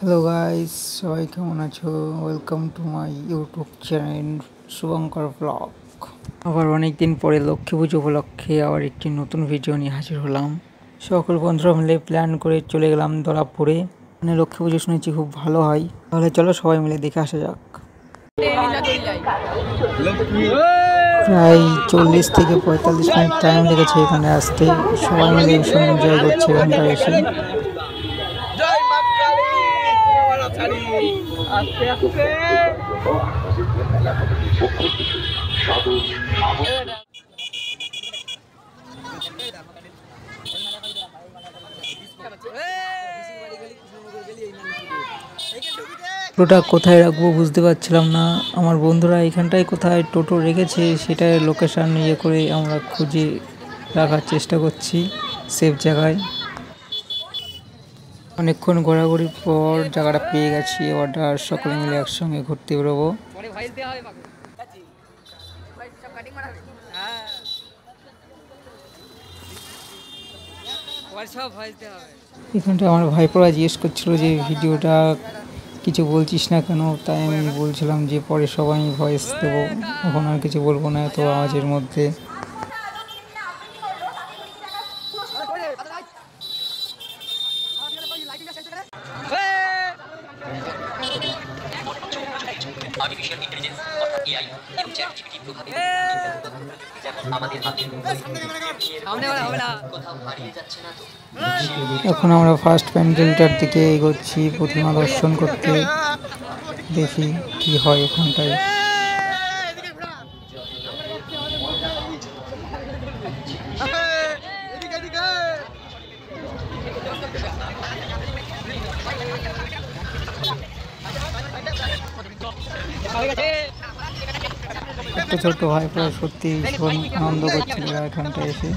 Hello guys, সবাই কেমন আছো? Welcome to my YouTube channel Shubhankar blog. আবার অনেক দিন পরে লক্ষ্মী পুজো উপলক্ষে আবার একটি নতুন ভিডিও নিয়ে হাজির হলাম। সকল বন্ধুরা মিলে প্ল্যান করে চলে গেলাম দলাপুরে। মানে লক্ষ্মী পুজো শুনেছি খুব ভালো হয়, তাহলে চলো সবাই মিলে দেখে আসা যাক। প্রায় 40 থেকে 45 মিনিট টাইম লেগেছে এখানে আসতে। সবাই মিলে ভীষণ এনজয় করছে এখানটা এসে। টোটোটা কোথায় রাখবো বুঝতে পারছিলাম না। আমার বন্ধুরা এখানটায় কোথায় টোটো রেখেছে সেটা লোকেশন ইয়ে করে আমরা খুঁজে রাখার চেষ্টা করছি সেফ জায়গায়। অনেকক্ষণ ঘোরাঘুরির পর জায়গাটা পেয়ে গেছি। এবার সকলে মিলে একসঙ্গে ঘুরতে বেরোবো। এখানটা আমার ভাইপোরা জিজ্ঞেস করছিল যে ভিডিওটা কিছু বলছিস না কেন, তাই আমি বলছিলাম যে পরে সবাই ভয়েস দেবো, এখন আর কিছু বলবো না এত আওয়াজের মধ্যে। এখন আমরা ফার্স্ট প্যান্ডেলটার দিকে এগোচ্ছি প্রতিমা দর্শন করতে, দেখি কি হয় ওখানটায়। ছোট্ট ছোট্ট ভাইপোরা সত্যি ভীষণ আনন্দ করছিল এখানটায় এসে।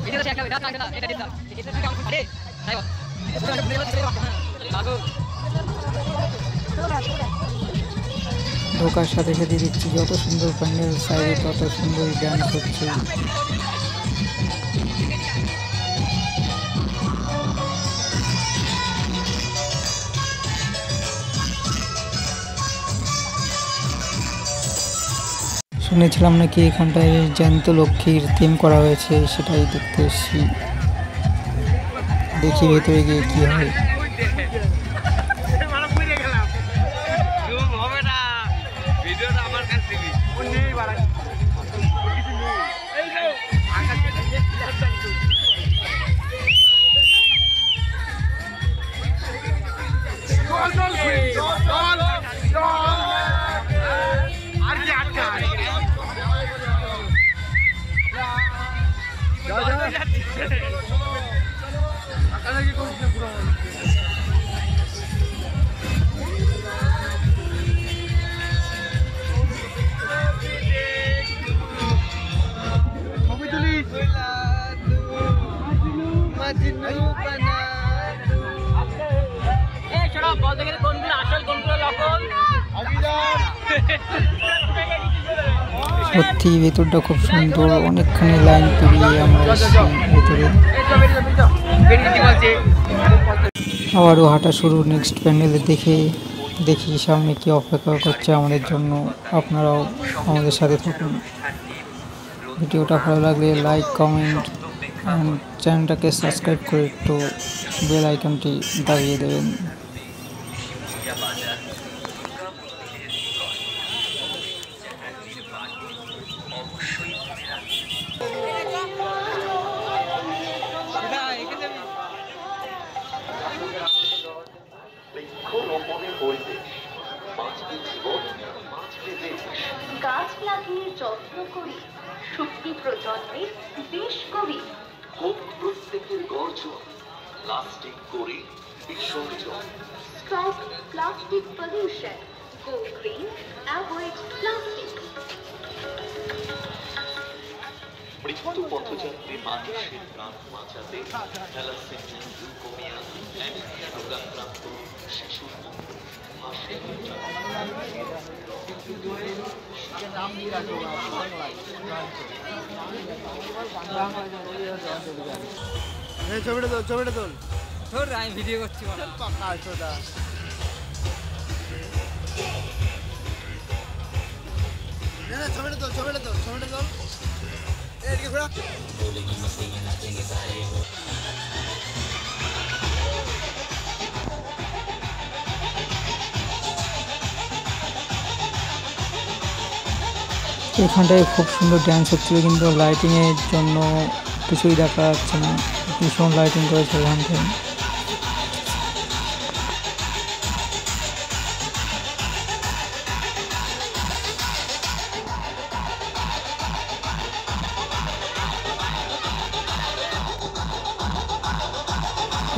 ঢোকার সাথে সাথে দেখছি যত সুন্দর প্যান্ডেল, সাইডে তত সুন্দর ডান্স হচ্ছে। শুনেছিলাম নাকি এখানটায় জ্যান্ত লক্ষ্মীর থিম করা হয়েছে, সেটাই দেখতে এসেছি। দেখি ভেতরে গিয়ে কি হয়। সত্যি ভেতরটা খুব সুন্দর, অনেকখানি লাইন পেরিয়ে আমরা এসেছি ভেতরে। আবারও হাঁটা শুরু নেক্সট প্যান্ডেলে দেখি সামনে কি অপেক্ষা করছে আমাদের জন্য। আপনারাও আমাদের সাথে থাকুন। ভিডিওটা ভালো লাগলে লাইক, কমেন্ট অ্যান্ড চ্যানেলটাকে সাবস্ক্রাইব করে একটু বেল আইকনটি দাবিয়ে দেবেন। গাছ লাগিয়ে যত্ন করি, শক্তি প্রজন্মের দেশ কবি। প্রত্যেকের গর্জন, প্লাস্টিক করি বিসর্জন। Stop plastic pollution, go green, avoid plastic. মৃত্যু পথযাত্রী মানুষের প্রাণ বাঁচাতে থ্যালাসেমিয়া, লিউকোমিয়া, অ্যানিমিয়া রোগাক্রান্ত শিশুর পাশে ছবিটা তোল তোর আমি ভিডিও করছি। এখানটায় খুব সুন্দর ড্যান্স হচ্ছিল, কিন্তু লাইটিংয়ের জন্য কিছুই দেখা যাচ্ছে না। ভীষণ লাইটিং করেছে এখানটায়।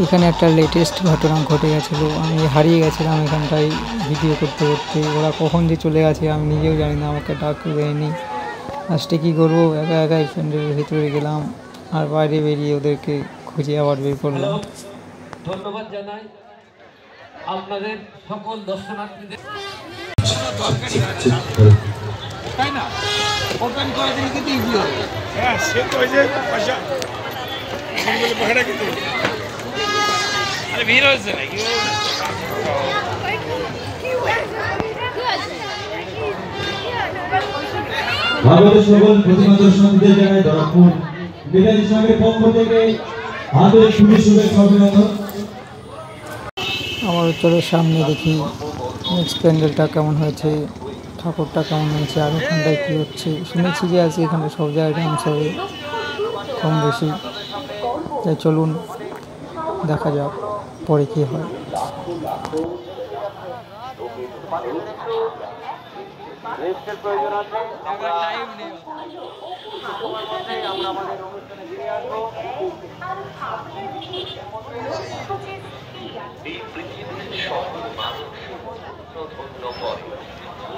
এখানে একটা লেটেস্ট ঘটনা ঘটে গেছিলো, আমি হারিয়ে গেছিলাম এখানটায় ভিডিও করতে করতে। ওরা কখন যে চলে গেছে আমি নিজেও জানি না, আমাকে ডাক দেয়নি। লাস্টে কী করবো, একা একাই প্যান্ডেলের ভিতরে গেলাম আর বাইরে বেরিয়ে ওদেরকে খুঁজে আবার বের করলাম। ধন্যবাদ জানাই আপনাদের সকল দর্শনার্থীদের। তাই না ওপেন করে দিলে কিন্তু ইজি হবে। হ্যাঁ, সে তো ওই যে পয়সা ভাড়া কিন্তু ভিড় হয়েছে নাকি? ভারতের সকল প্রতিমা দর্শকদের জানাই দরপুর বিকাশ সঙ্গের পক্ষ থেকে আন্তরিক শুভেচ্ছা অভিনন্দন। আমার চোখের সামনে দেখি নেক্সট প্যান্ডেলটা কেমন হয়েছে, ঠাকুরটা কেমন হয়েছে, আর ওখানটায় কী হচ্ছে। শুনেছি যে আজকে এখানে সব জায়গায় ডান্স হবে কম বেশি, তাই চলুন দেখা যাক পরে কী হয়।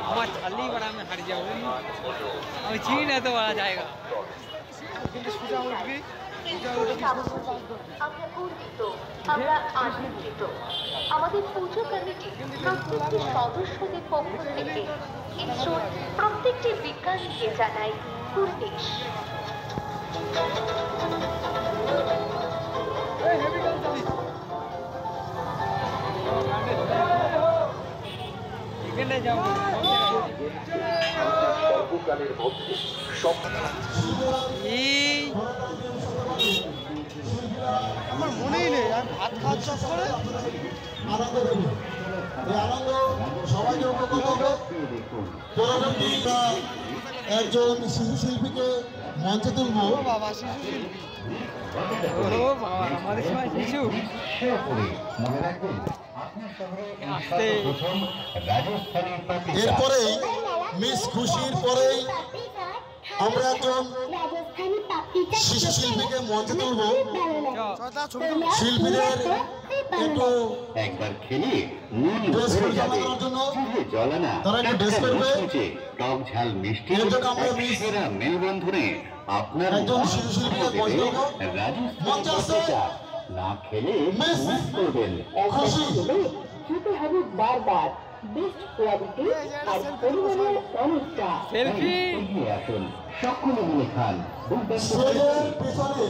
আমার চাললেই বড় আমি হারিয়ে যাবো, আমি চিনি না তো বলা জায়গা। আমরা আনন্দিত। আমাদের পুজো কমিটি প্রত্যেকটি সদস্যদের পক্ষ থেকে ঈশ্বর প্রত্যেকটি বিজ্ঞানীকে জানাই কুর্নিশ। এখানে যাবো সর্বকালের মধ্যে সব আমার মনেই নেই, আমি ভাত খাওয়ার চক করে আনন্দ দেব। এই আনন্দ সবাইকে উপভোগ করবে। পরবর্তী একজন শিশু শিল্পীকে মঞ্চে তুলবো। বাবা শিশু শিল্পী, ও বাবা আমাদের সময় শিশু। এরপরেই মিস খুশির পরেই আমরা একজন শিশু শিল্পীকে মঞ্চে তুলব। শিল্পীদের একটু একবার খেলে মন ভরে যাবে, জিভে জ্বলে না, তারা একটু ড্রেস করবে। টক ঝাল মিষ্টি এর জন্য আমরা সেরা মেলবন্ধনে আপনার একজন শিশু শিল্পীকে মঞ্চে তুলব। মঞ্চে আসছে না খেলে মিস মিস করবেন। খুশি। খেতে হবে বারবার, বেস্ট কোয়ালিটি আর পরিমাণের অনেকটা। সেলফি এগিয়ে আসুন, সকলে মিলে খান। স্টেজের পেছনে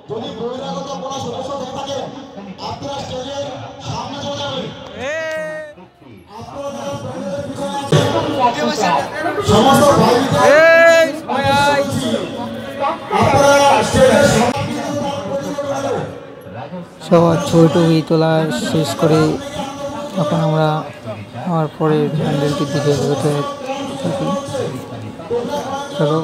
যদি বহিরাগত কোনো সদস্য থেকে থাকে আপনারা স্টেজের সামনে চলে যাবেন। সমস্ত সবার ছবি টবি তোলা শেষ করে এখন আমরা আমার পরের প্যান্ডেলটির দিকে এগোতে থাকি। চলো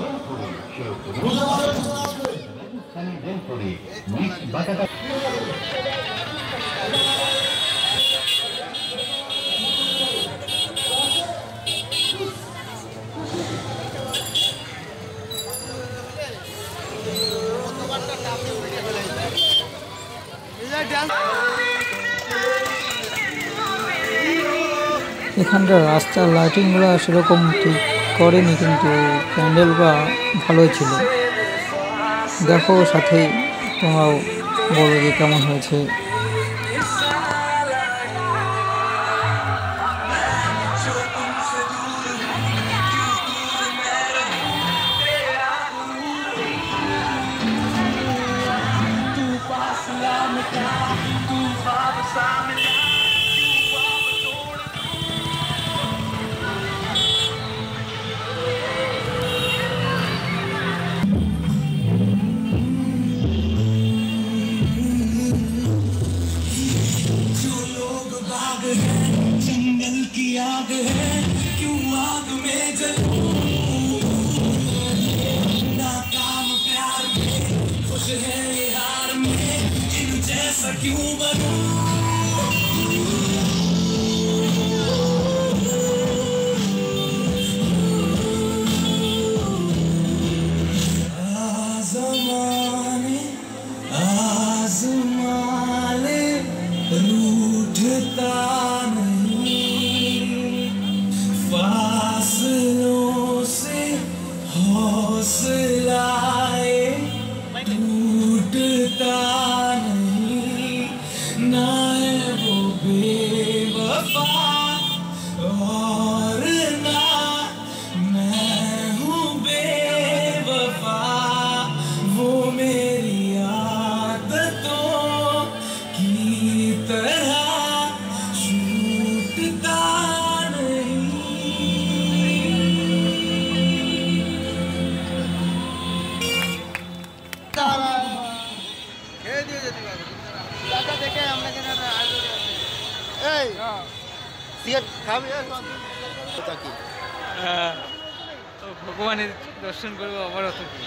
এখানকার রাস্তার লাইটিংগুলো সেরকম ঠিক করেনি, কিন্তু প্যান্ডেলটা ভালোই ছিল। দেখো সাথে তোমরাও বলো যে কেমন হয়েছে। आग है, जंगल की आग है, क्यों आग में जलूं? नाकाम प्यार में, खुश है ये हार में, इन जैसा क्यों बनूं? आज़माने रूठता नहीं, फासलों से हौसलाए टूटता नहीं, ना है वो बेवफा और ना मैं हूँ बेवफा, वो मेरी आदतों की तरह छूटता नहीं। ভগবানের দর্শন করবো আবার অত কি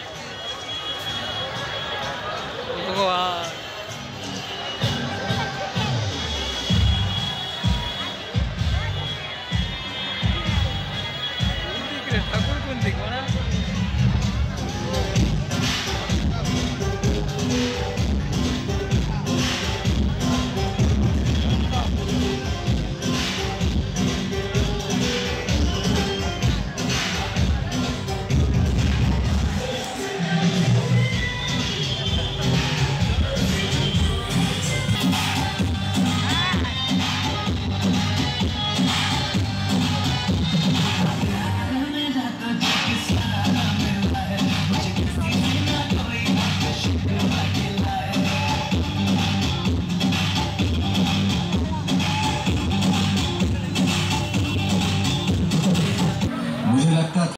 ভগবান ঠাকুর কোন দেখবো না मुझे लगता था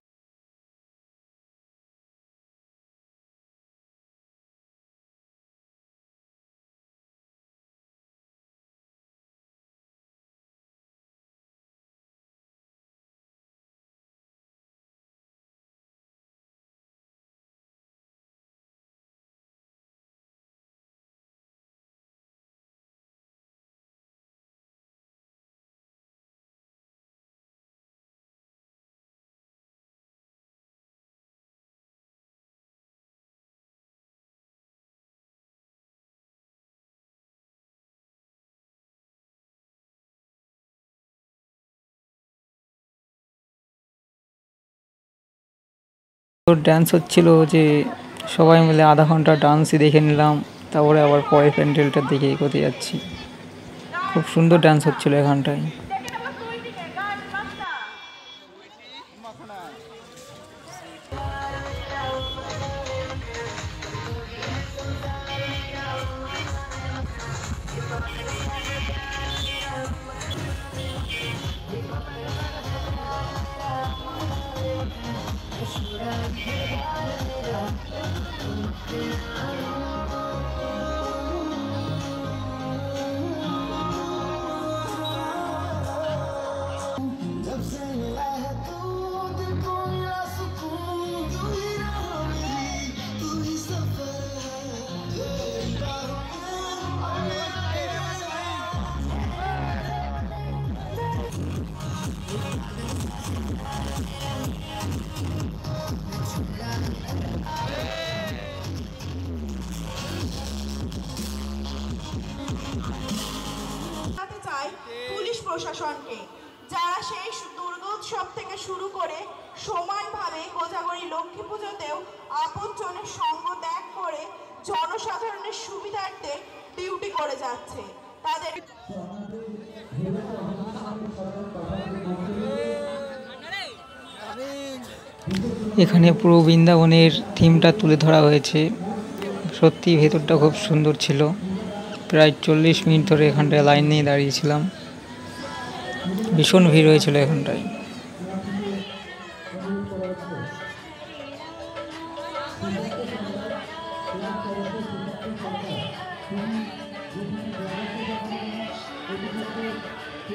ডান্স হচ্ছিল যে সবাই মিলে আধা ঘন্টা ডান্সই দেখে নিলাম, তারপরে আবার পরে প্যান্ডেলটার দিকে এগোতে যাচ্ছি। খুব সুন্দর ডান্স হচ্ছিল এখানটায়। পুলিশ প্রশাসনকে, যারা সেই দুর্গোৎসব থেকে শুরু করে সমানভাবে কোজাগরী লক্ষ্মী পুজোতেও আপনজনের সঙ্গ ত্যাগ করে জনসাধারণের সুবিধার্থে ডিউটি করে যাচ্ছে। তাদের এখানে পুরো বৃন্দাবনের থিমটা তুলে ধরা হয়েছে। সত্যি ভেতরটা খুব সুন্দর ছিল। প্রায় 40 মিনিট ধরে এখানটায় লাইন নিয়ে দাঁড়িয়েছিলাম। ভীষণ ভিড় হয়েছিল এখানটায়। এত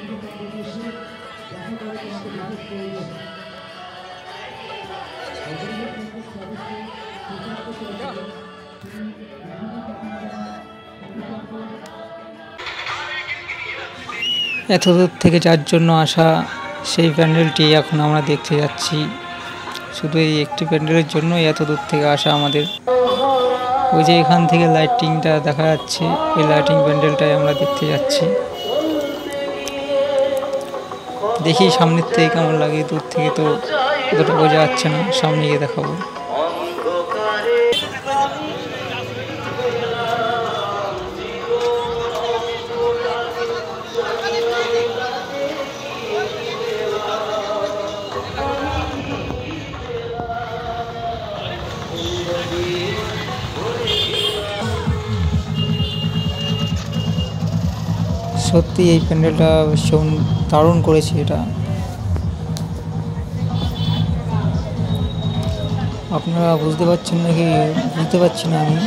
দূর থেকে যার জন্য আসা সেই প্যান্ডেলটি এখন আমরা দেখতে যাচ্ছি। শুধু এই একটি প্যান্ডেলের জন্যই এত দূর থেকে আসা আমাদের। ওই যে এখান থেকে লাইটিংটা দেখা যাচ্ছে, ওই লাইটিং প্যান্ডেলটাই আমরা দেখতে যাচ্ছি। দেখি সামনের থেকে কেমন লাগে, দূর থেকে তো অতটা বোঝা যাচ্ছে না, সামনে গিয়ে দেখাবো। সত্যি এই প্যান্ডেলটা ভীষণ দারুণ করেছে। এটা আপনারা বুঝতে পারছেন নাকি বুঝতে পারছি না আমি,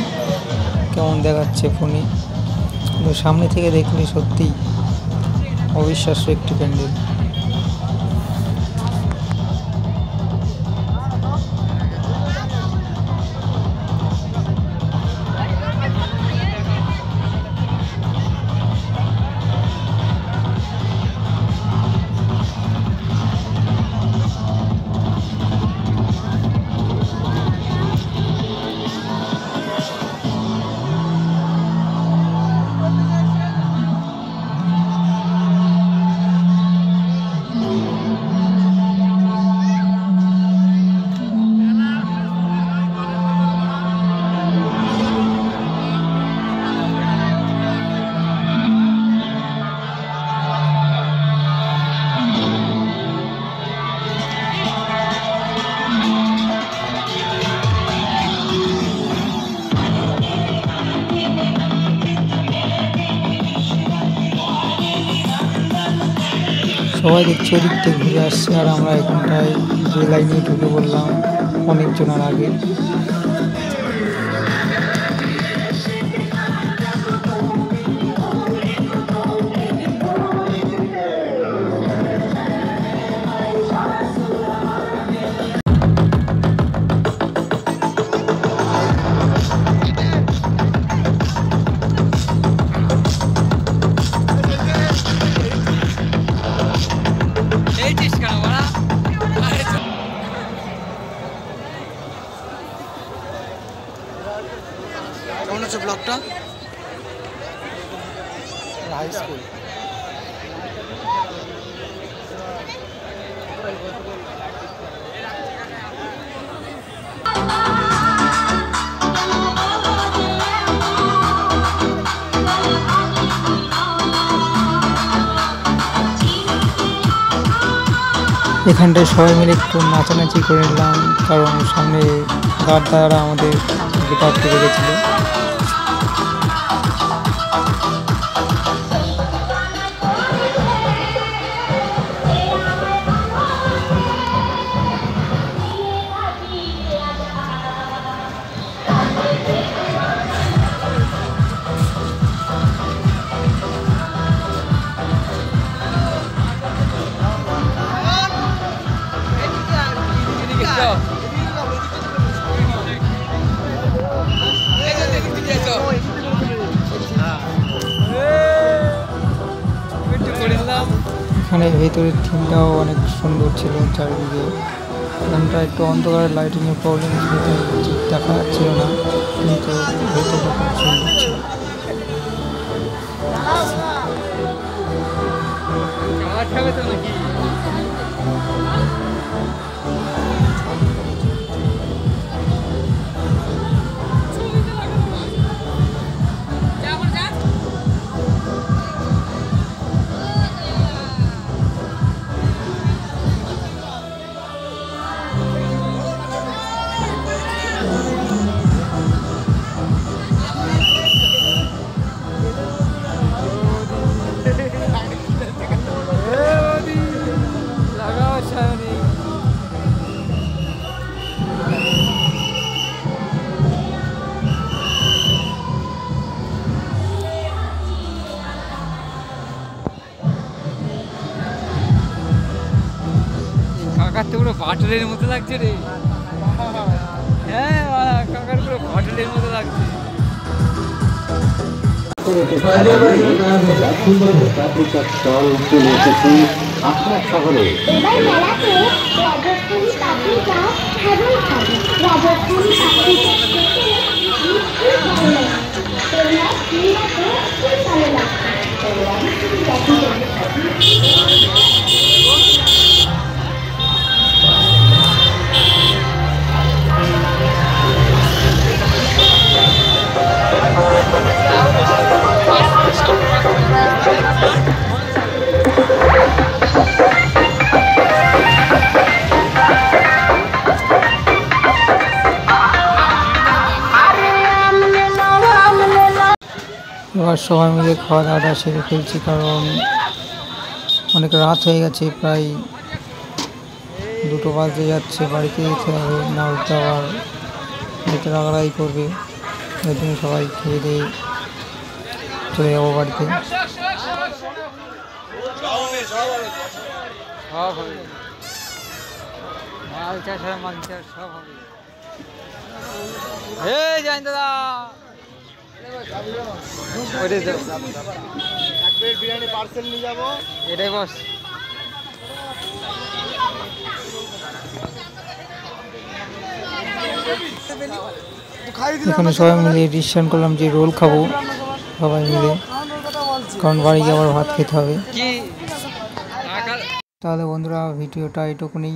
কেমন দেখাচ্ছে ফোনে, কিন্তু সামনে থেকে দেখলে সত্যি অবিশ্বাস্য একটি প্যান্ডেল। সবাই দেখছি ওদিক থেকে ঘুরে আসছে, আর আমরা এখানটায় যে লাইনে ঢুকে পড়লাম অনেকজনের আগে। কেমন হচ্ছে ব্লগটা? হাই স্কুল এখানটায় সবাই মিলে একটু নাচানাচি করে নিলাম, কারণ সামনে গার্ডরা আমাদের গেট আপ করে গেছিলো। এখানে ভেতরের থিমটাও অনেক সুন্দর ছিল, চারিদিকে এখানটা একটু অন্ধকারের লাইটিংয়ের প্রবলেম ছিল, দেখা যাচ্ছিল না, কিন্তু ভেতরটা খুব সুন্দর ছিল। কাকার তো পুরো বাটলের মতো লাগছে রে। হ্যাঁ কাকার পুরো বাটলের মতো লাগছে। স্টল চলে এসেছি আপনার শহরে। এবার মেলাতে রাজস্থানী পাপড়ি চাট খাবেই খাবে। রাজস্থানী পাপড়ি চাট খেতে ভালো লাগে। তোমরা কি রাখো খুব ভালো লাগছে। তবে আমি শুধু দেখি এবার সবাই মিলে খাওয়া দাওয়াটা সেরে ফেলছি, কারণ অনেক রাত হয়ে গেছে, প্রায় 2টো বাজতে যাচ্ছে। বাড়িতে যেতে হবে, না উঠতে আবার যেতে রাগারাগি করবে। ওই জন্য সবাই খেয়ে দিয়ে চলে যাবো বাড়িতে। সব হবে, মাল চাষ আর মাল চাষ সব হবে। হে জানি দাদা বিরিয়ানি পার্সেল নিয়ে যাবো। এটাই বস। এখানে সবাই মিলে ডিসিশন করলাম যে রোল খাবো সবাই মিলে, কারণ বাড়ি গিয়ে আবার ভাত খেতে হবে। তাহলে বন্ধুরা ভিডিওটা এটুকুনি,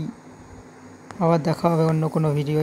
আবার দেখা হবে অন্য কোনো ভিডিও।